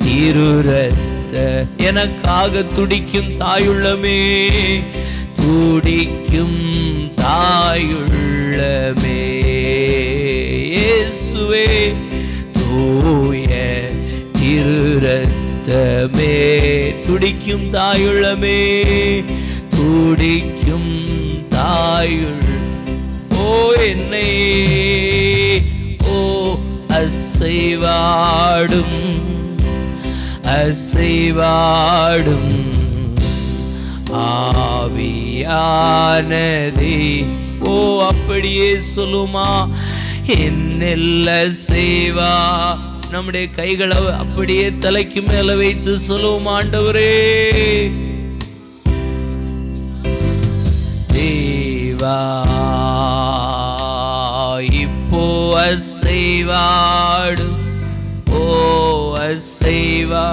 திருரத்த எனக்காக துடிக்கும் தாயுள்ளமே துடிக்கும் தாயுள்ளமே இயேசுவே தூய திருரத்தமே துடிக்கும் தாயுள்ளமே துடிக்கும் தாயுள். ஓ என்னை ஓ அசைவாடும் அசைவாடும் ஆவியானதே. ஓ அப்படியே சொல்லுமா என்னெல்ல செய்வா. நம்முடைய கைகளை அப்படியே தலைக்கு மேல வைத்து சொல்லுவோம். ஆண்டவரே தேவா இப்போ அசைவாடும். ஓ அசைவா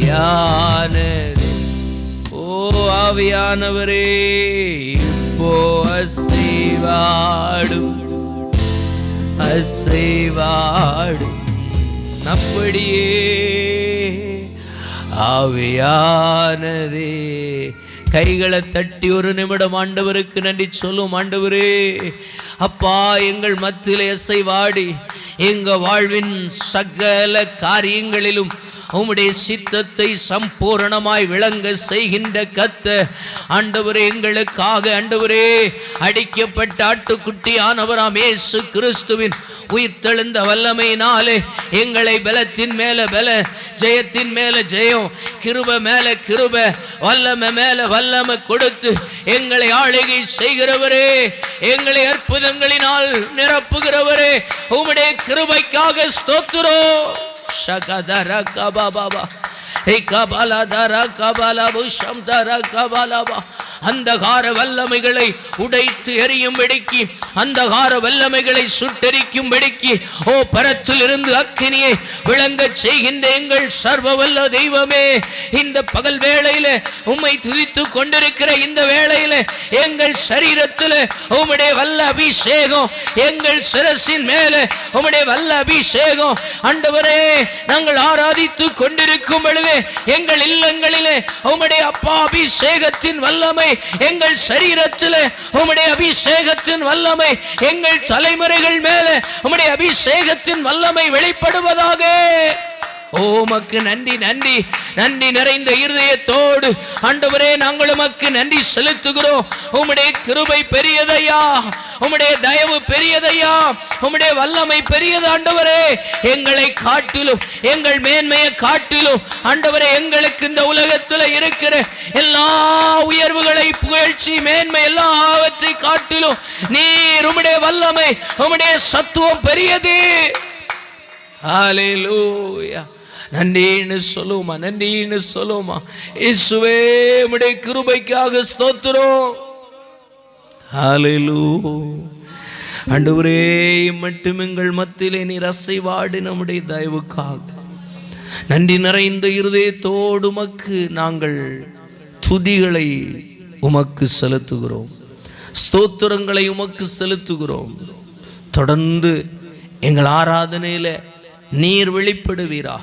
ஆவியானவரே. ஓ ஆவியானவரே இப்போ அசைவாடும் அசைவாடும் அப்படியே ஆவியானதே. கைகளை தட்டி ஒரு நிமிடம் ஆண்டவருக்கு நன்றி சொல்லும். ஆண்டவரே அப்பா எங்கள் மத்தியிலே அசைவாடி எங்க வாழ்வின் சகல காரியங்களிலும் உம்முடைய சித்தத்தை சம்பூரணமாய் விளங்க செய்கின்ற கர்த்தர் ஆண்டவரே எங்களுக்காக ஆண்டவரே அடிக்கப்பட்ட ஆட்டுக்குட்டியானவராம் இயேசு கிறிஸ்துவின் உயிர்த்தெழுந்த வல்லமையினாலே எங்களை பலத்தின் மேல பல ஜெயத்தின் மேல ஜெயம் கிருபை மேல கிருபை வல்லமை மேல வல்லமை கொடுத்து எங்களை ஆளுகை செய்கிறவரே எங்களை அற்புதங்களினால் நிரப்புகிறவரே உம்முடைய கிருபைக்காக ஸ்தோத்திரம். ஷகதர கபாபா ஏகபாலதர கபாலபுஷம் தர கபாலபா. அந்தகார வல்லமைகளை உடைத்து எரியும்படிக்கு அந்தகார வல்லமைகளை சுட்டெரிக்கும்படிக்கு ஓ பரத்தில் இருந்து அக்கினியை விளங்க செய்கின்ற எங்கள் சர்வ வல்ல தெய்வமே, இந்த பகல் வேளையில உம்மை துதித்து கொண்டிருக்கிற இந்த வேளையில எங்கள் சரீரத்தில் உம்முடைய வல்ல அபிஷேகம், எங்கள் சிரசின் மேல உம்முடைய வல்ல அபிஷேகம் ஆண்டவரே நாங்கள் ஆராதித்து கொண்டிருக்கும் பொழுது எங்கள் இல்லங்களிலே உம்முடைய அப்பா அபிஷேகத்தின் வல்லமை, எங்கள் சரீரத்தில் உம்முடைய அபிஷேகத்தின் வல்லமை, எங்கள் தலைமுறைகள் மேல உம்முடைய அபிஷேகத்தின் வல்லமை வெளிப்படுவதாக. உமக்கு நன்றி நன்றி நன்றி நிறைந்த இருதயத்தோடு ஆண்டவரே நாங்கள் உமக்கு நன்றி செலுத்துகிறோம். உம்முடைய கிருபை பெரியதையா, உம்முடைய தயவு பெரியதையா, உம்முடைய வல்லமை பெரியது ஆண்டவரே. எங்களை காட்டிலும் எங்கள் மேன்மையை காட்டிலும் ஆண்டவரே எங்களுக்கு இந்த உலகத்தில் இருக்கிற எல்லா உயர்வுகளை புகழ்ச்சி மேன்மை எல்லாவற்றை காட்டிலும் நீர் உம்முடைய வல்லமை உம்முடைய சத்துவம் பெரியது. ஹல்லேலூயா. நன்றின்னு சொல்லுவோமா, நன்றின்னு சொல்லுவோமா. இயேசுவே உம்முடைய கிருபைக்காக ஸ்தோத்திரம். ஹல்லேலூயா. ஆண்டவரே மட்டும் எங்கள் மத்தியிலே நீர் அசைவாடு நம்முடைய தயவுக்காக நன்றி நிறைந்த இருதயத்தோடு உமக்கு நாங்கள் துதிகளை உமக்கு செலுத்துகிறோம், ஸ்தோத்திரங்களை உமக்கு செலுத்துகிறோம். தொடர்ந்து எங்கள் ஆராதனையில நீர் வெளிப்படுவீரா.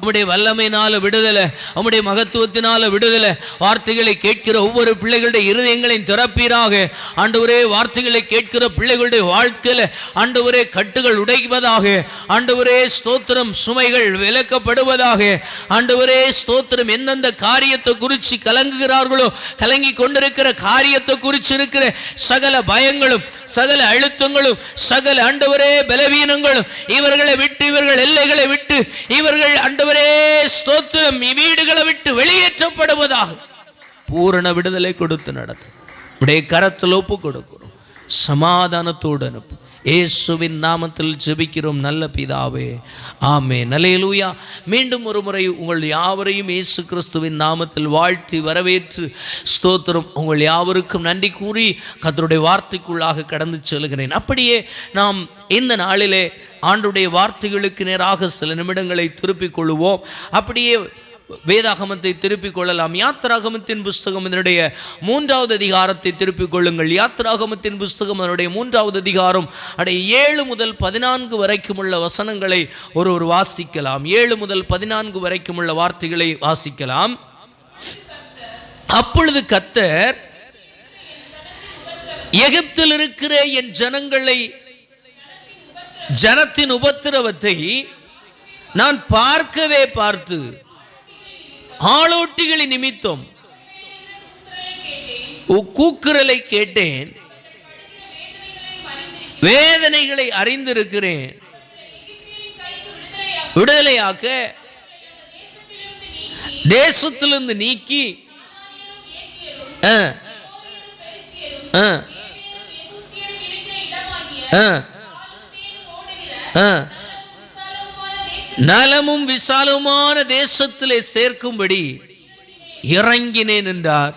உம்முடைய வல்லமையினால விடுதலை, உம்முடைய மகத்துவத்தினால விடுதலை. வார்த்தைகளை கேட்கிற ஒவ்வொரு பிள்ளைகளுடைய இருதயங்களையும் திறப்பீராக. ஆண்டவரே, வார்த்தைகளை கேட்கிற பிள்ளைகளுடைய வாழ்க்கையில ஆண்டவரே கட்டுகள் உடைவதாக. ஆண்டவரே ஸ்தோத்திரம், சுமைகள் விலக்கப்படுவதாக. ஆண்டவரே ஸ்தோத்திரம், எந்தெந்த காரியத்தை குறித்து கலங்குகிறார்களோ, கலங்கி கொண்டிருக்கிற காரியத்தை குறித்து இருக்கிற சகல பயங்களும், சகல அழுத்தங்களும், சகல ஆண்டவரே பலவீனங்களும் இவர்களை விட்டு, இவர்கள் எல்லைகளை விட்டு, இவர்கள் ஆண்டவரே ஸ்தோத்திரம் வீடுகளை விட்டு வெளியேற்றப்படுவதாக பூரண விடுதலை கொடுத்து நடத்தும். உடைய கரத்தில் ஒப்பு கொடுக்கிறோம். சமாதானத்தோடு அனுப்பு. இயேசுவின் நாமத்தில் ஜெபிக்கிறோம் நல்ல பிதாவே, ஆமென். அல்லேலூயா. மீண்டும் ஒரு முறை உங்கள் யாவரையும் இயேசு கிறிஸ்துவின் நாமத்தில் வாழ்த்தி வரவேற்று ஸ்தோத்திரம் உங்கள் யாவருக்கும் நன்றி கூறி கர்த்தருடைய வார்த்தைக்குள்ளாக கடந்து செல்கிறேன். அப்படியே நாம் இந்த நாளிலே ஆண்டுடைய வார்த்தைகளுக்கு நேராக சில நிமிடங்களை திருப்பிக் கொள்வோம். அப்படியே வேதாகமத்தை திருப்பிக் கொள்ளலாம். யாத்திராகமத்தின் புஸ்தகம் இதனுடைய 3வது அதிகாரத்தை திருப்பிக் கொள்ளுங்கள். யாத்திராகமத்தின் புஸ்தகம் அதனுடைய 3வது அதிகாரம் 7 முதல் 14 வரைக்கும் உள்ள வசனங்களை ஒரு வாசிக்கலாம். 7 முதல் 14 வரைக்கும் உள்ள வார்த்தைகளை வாசிக்கலாம். அப்பொழுது கர்த்தர் எகிப்தில் இருக்கிற என் ஜனத்தின் உபத்திரவத்தை நான் பார்க்கவே பார்த்து ஆளோட்டிகளின் நிமித்தம் கூக்குரலை கேட்டேன், வேதனைகளை அறிந்திருக்கிறேன். விடுதலையாக்க தேசத்திலிருந்து நீக்கி நலமும் விசாலமான தேசத்திலே சேர்க்கும்படி இறங்கினேன் என்றார்.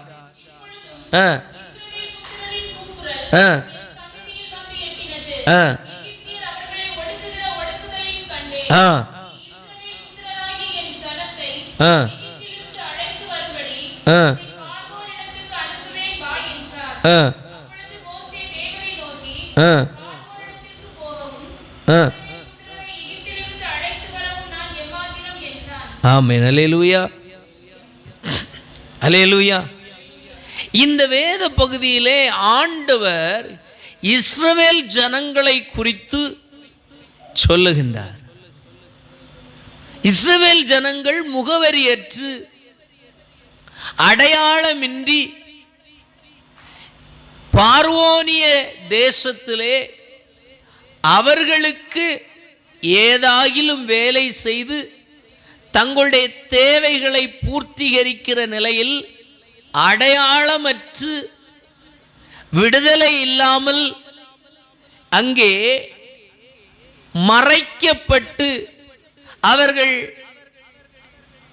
ஆமென். அல்லேலூயா, அல்லேலூயா. இந்த வேத பகுதியிலே ஆண்டவர் இஸ்ரவேல் ஜனங்களை குறித்து சொல்லுகின்றார். இஸ்ரவேல் ஜனங்கள் முகவரியற்று அடையாளமின்றி பார்வோனிய தேசத்திலே அவர்களுக்கு ஏதாகிலும் வேலை செய்து தங்களுடைய தேவைகளை பூர்த்தீகரிக்கிற நிலையில் அடையாளமற்று விடுதலை இல்லாமல் அங்கே மறைக்கப்பட்டு அவர்கள்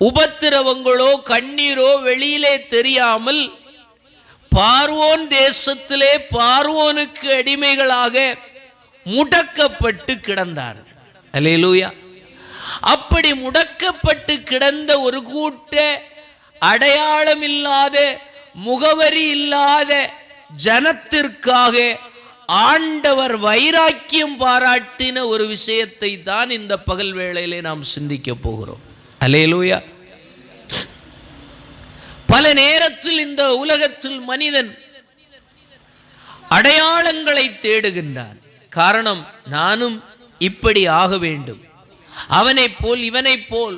உபத்திரவங்களோ கண்ணீரோ வெளியிலே தெரியாமல் பார்வோன் தேசத்திலே பார்வோனுக்கு அடிமைகளாக முடக்கப்பட்டு கிடந்தார். அல்லேலூயா. அப்படி முடக்கப்பட்டு கிடந்த ஒரு கூட்ட அடையாளம் இல்லாத முகவரி இல்லாத ஜனத்திற்காக ஆண்டவர் வைராக்கியம் பாராட்டின ஒரு விஷயத்தை தான் இந்த பகல் வேளையிலே நாம் சிந்திக்க போகிறோம். அல்லேலூயா. பல நேரத்தில் இந்த உலகத்தில் மனிதன் அடையாளங்களை தேடுகின்றான். காரணம், நானும் இப்படி ஆக வேண்டும், அவனை போல் இவனை போல்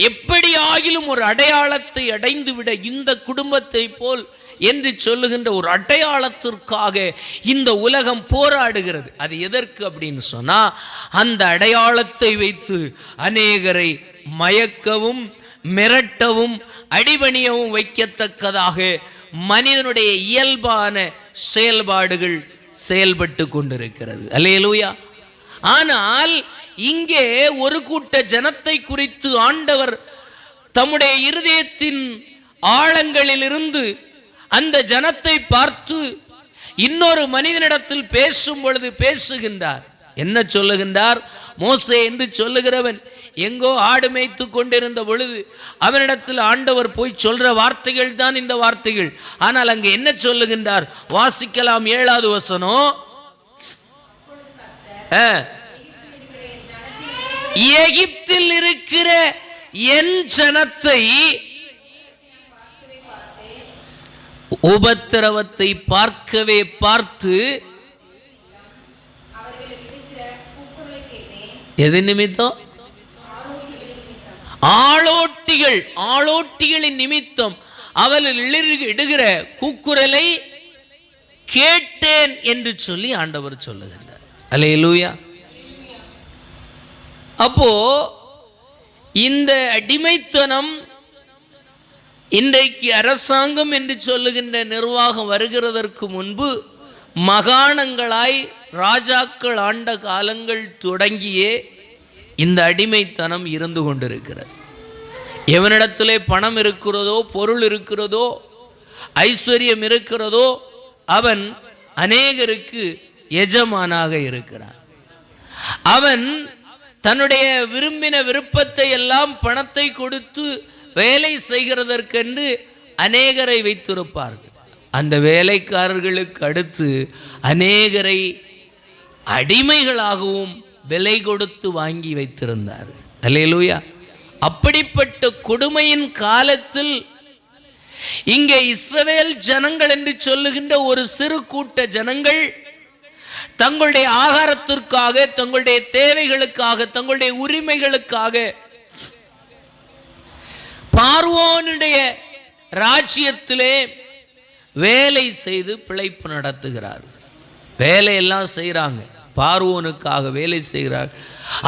எப்படி ஆகிலும் ஒரு அடையாளத்தை அடைந்துவிட, இந்த குடும்பத்தை போல் என்று சொல்லுகின்ற ஒரு அடையாளத்திற்காக இந்த உலகம் போராடுகிறது. அது எதற்கு அப்படின்னு சொன்னா, அந்த அடையாளத்தை வைத்து அநேகரை மயக்கவும் மிரட்டவும் அடிபணியவும் வைக்கத்தக்கதாக மனிதனுடைய இயல்பான செயல்பாடுகள் செயல்பட்டு கொண்டிருக்கிறது. அல்லேலூயா. ஆனால் இங்கே ஒரு கூட்ட ஜனத்தை குறித்து ஆண்டவர் தம்முடைய இருதயத்தின் ஆழங்களிலிருந்து அந்த ஜனத்தை பார்த்து இன்னொரு மனிதனிடத்தில் பேசும் பொழுது பேசுகின்றார். என்ன சொல்லுகின்றார்? மோசே என்று சொல்லுகிறவன் எங்கோ ஆடு மேய்த்து கொண்டிருந்த பொழுது அவனிடத்தில் ஆண்டவர் போய் சொல்ற வார்த்தைகள் தான் இந்த வார்த்தைகள். ஆனால் அங்கே என்ன சொல்லுகின்றார்? வாசிக்கலாம் 7வது வசனம். எகிப்தில் இருக்கிற என் ஜனத்தை உபத்திரவத்தை பார்க்கவே பார்த்து எது நிமித்தம்? ஆளோட்டிகளின் நிமித்தம் அவர்கள் இடுகிற கூக்குரலை கேட்டேன் என்று சொல்லி ஆண்டவர் சொல்லுகின்றார். அல்லேலூயா. அப்போ இந்த அடிமைத்தனம் இன்றைக்கு அரசாங்கம் என்று சொல்லுகின்ற நிர்வாகம் வருகிறதற்கு முன்பு மகாணங்களாய் ராஜாக்கள் ஆண்ட காலங்கள் தொடங்கியே இந்த அடிமைத்தனம் இருந்து கொண்டிருக்கிறது. எவனிடத்திலே பணம் இருக்கிறதோ, பொருள் இருக்கிறதோ, ஐஸ்வர்யம் இருக்கிறதோ, அவன் அநேகருக்கு எஜமானாக இருக்கிறான். அவன் தன்னுடைய விரும்பின விருப்பத்தை எல்லாம் பணத்தை கொடுத்து வேலை செய்கிறதற்கென்று அநேகரை வைத்திருப்பார்கள். அந்த வேலைக்காரர்களுக்கு அடுத்து அநேகரை அடிமைகளாகவும் விலை கொடுத்து வாங்கி வைத்திருந்தார். அல்லேலூயா. அப்படிப்பட்ட கொடுமையின் காலத்தில் இங்கே இஸ்ரவேல் ஜனங்கள் என்று சொல்லுகின்ற ஒரு சிறு கூட்ட ஜனங்கள் தங்களுடைய ஆகாரத்திற்காக, தங்களுடைய தேவைகளுக்காக, தங்களுடைய உரிமைகளுக்காக பார்வோனுடைய ராஜ்யத்திலே வேலை செய்து பிழைப்பு நடத்துகிறார். வேலையெல்லாம் செய்கிறாங்க, பார்வோனுக்காக வேலை செய்கிறார்.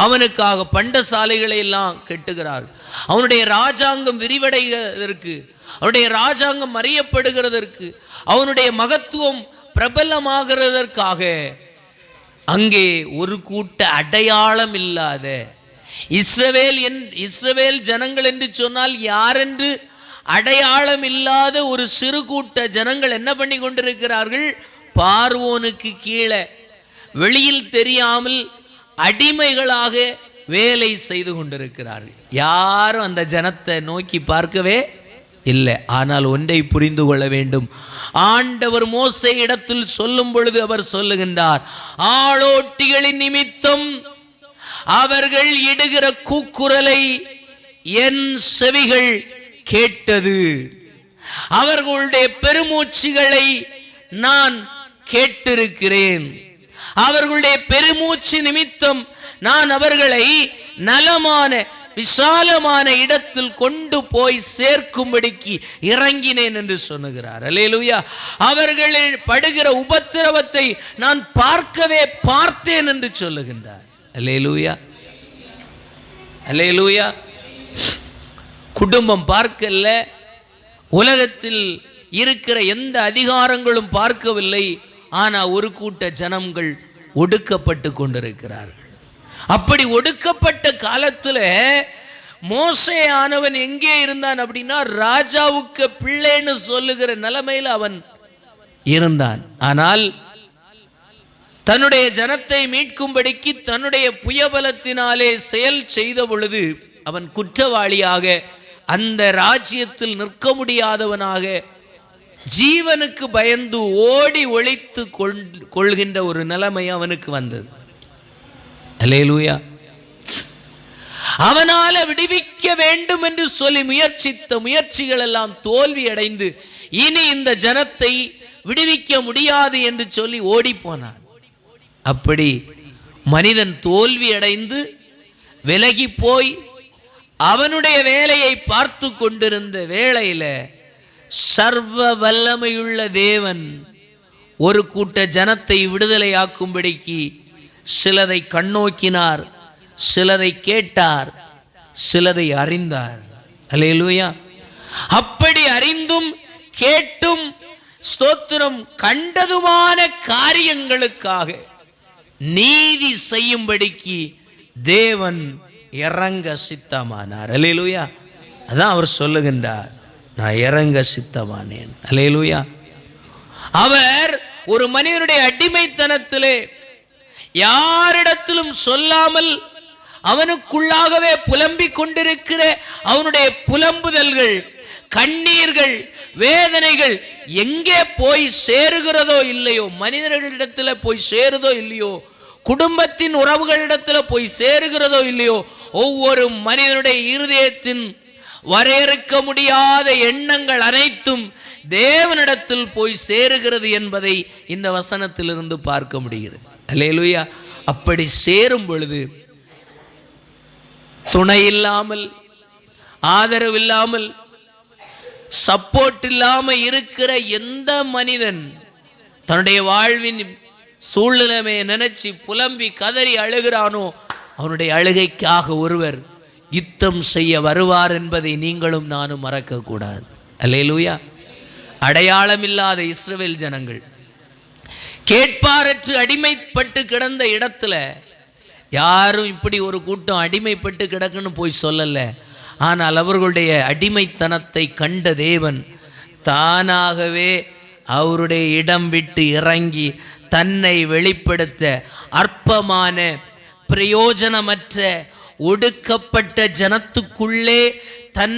அவனுக்காக பண்டசாலைகளை எல்லாம் கட்டுகிறார். அவனுடைய ராஜாங்கம் விரிவடைவதற்கு, அவனுடைய ராஜாங்கம் அறியப்படுகிறதற்கு, அவனுடைய மகத்துவம் பிரபலமாகிறதற்காக அங்கே ஒரு கூட்ட அடையாளம் இல்லாத இஸ்ரவேல் ஜனங்கள் என்று சொன்னால் யாரென்று அடையாளம் இல்லாத ஒரு சிறு கூட்ட ஜனங்கள் என்ன பண்ணி கொண்டிருக்கிறார்கள்? பார்வோனுக்கு கீழே வெளியில் தெரியாமல் அடிமைகளாக வேலை செய்து கொண்டிருக்கிறார்கள். யாரும் அந்த ஜனத்தை நோக்கி பார்க்கவே இல்லை. ஆனால் ஒன்றை புரிந்து கொள்ள வேண்டும். ஆண்டவர் மோசே இடத்தில் சொல்லும் பொழுது அவர் சொல்லுகின்றார், ஆளோட்டிகளின் நிமித்தம் அவர்கள் இடுகிற கூக்குரலை என் செவிகள் கேட்டது, அவர்களுடைய பெருமூச்சுகளை நான் கேட்டிருக்கிறேன். அவர்களுடைய பெருமூச்சு நிமித்தம் நான் அவர்களை நலமான விசாலமான இடத்தில் கொண்டு போய் சேர்க்கும்படிக்கு இறங்கினேன் என்று சொல்லுகிறார். அல்லேலூயா. அவர்கள் படுகிற உபத்திரவத்தை நான் பார்க்கவே பார்த்தேன் என்று சொல்லுகின்றார். அல்லேலூயா, அல்லேலூயா. குடும்பம் பார்க்கல, உலகத்தில் இருக்கிற எந்த அதிகாரங்களும் பார்க்கவில்லை. ஆனால் ஒரு கூட்ட ஜனங்கள் ஒடுக்கப்பட்டு கொண்டிருக்கிறார்கள். அப்படி ஒடுக்கப்பட்ட காலத்தில் மோசே ஆனவன் எங்கே இருந்தான் அப்படின்னா, ராஜாவுக்கு பிள்ளைன்னு சொல்லுகிற நிலைமையில் அவன் இருந்தான். ஆனால் தன்னுடைய ஜனத்தை மீட்கும்படிக்கு தன்னுடைய புயபலத்தினாலே செயல் செய்த பொழுது அவன் குற்றவாளியாக, அந்த ராஜ்யத்தில் நிற்க முடியாதவனாக, ஜீவனுக்கு பயந்து ஓடி ஒளித்து கொள்கின்ற ஒரு நிலைமை அவனுக்கு வந்தது. அல்லேலூயா. அவனால விடுவிக்க வேண்டும் என்று சொல்லி முயற்சித்த முயற்சிகள் எல்லாம் தோல்வி அடைந்து இனி இந்த ஜனத்தை விடுவிக்க முடியாது என்று சொல்லி ஓடி போனான். அப்படி மனிதன் தோல்வி அடைந்து விலகி போய் அவனுடைய வேலையை பார்த்து கொண்டிருந்த வேளையில சர்வ வல்லமையுள்ள தேவன் ஒரு கூட்ட ஜனத்தை விடுதலையாக்கும்படிக்கு சிலதை கண்ணோக்கினார், சிலதை கேட்டார், சிலதை அறிந்தார். அல்லேலூயா. அப்படி அறிந்தும் கேட்டும் ஸ்தோத்திரம் கண்டதுமான காரியங்களுக்காக நீதி செய்யும்படிக்கு தேவன் இறங்க சித்தமானார். அல்லேலூயா. அதான் அவர் சொல்லுகின்றார், நான் இறங்க சித்தமானேன். அல்லேலூயா. அவர் ஒரு மனிதனுடைய அடிமைத்தனத்திலே யாரிடத்திலும் சொல்லாமல் அவனுக்குள்ளாகவே புலம்பிக் கொண்டிருக்கிற அவனுடைய புலம்புதல்கள், கண்ணீர்கள், வேதனைகள் எங்கே போய் சேருகிறதோ இல்லையோ, மனிதர்களிடத்தில் போய் சேருதோ இல்லையோ, குடும்பத்தின் உறவுகளிடத்தில் போய் சேருகிறதோ இல்லையோ, ஒவ்வொரு மனிதனுடைய இருதயத்தின் வரையறுக்க முடியாத எண்ணங்கள் அனைத்தும் தேவனிடத்தில் போய் சேருகிறது என்பதை இந்த வசனத்திலிருந்து பார்க்க முடிகிறது. அல்லேலூயா. அப்படி சேரும் பொழுது துணை இல்லாமல், ஆதரவு இல்லாமல், சப்போர்ட் இல்லாமல் இருக்கிற எந்த மனிதன் தன்னுடைய வாழ்வின் சூழ்நிலையை நினைச்சு புலம்பி கதறி அழுகிறானோ, அவனுடைய அழுகைக்காக ஒருவர் யுத்தம் செய்ய வருவார் என்பதை நீங்களும் நானும் மறக்க கூடாது. அல்லேலூயா. அடையாளம் இல்லாத இஸ்ரவேல் ஜனங்கள் கேட்பாரற்று அடிமைப்பட்டு கிடந்த இடத்துல யாரும் இப்படி ஒரு கூட்டம் அடிமைப்பட்டு கிடக்குன்னு போய் சொல்லல. ஆனால் அவர்களுடைய அடிமைத்தனத்தை கண்ட தேவன் தானாகவே அவருடைய இடம் விட்டு இறங்கி தன்னை வெளிப்படுத்த அற்பமான, பிரயோஜனமற்ற, ஒடுக்கப்பட்ட ஜனத்துக்குள்ளே தன்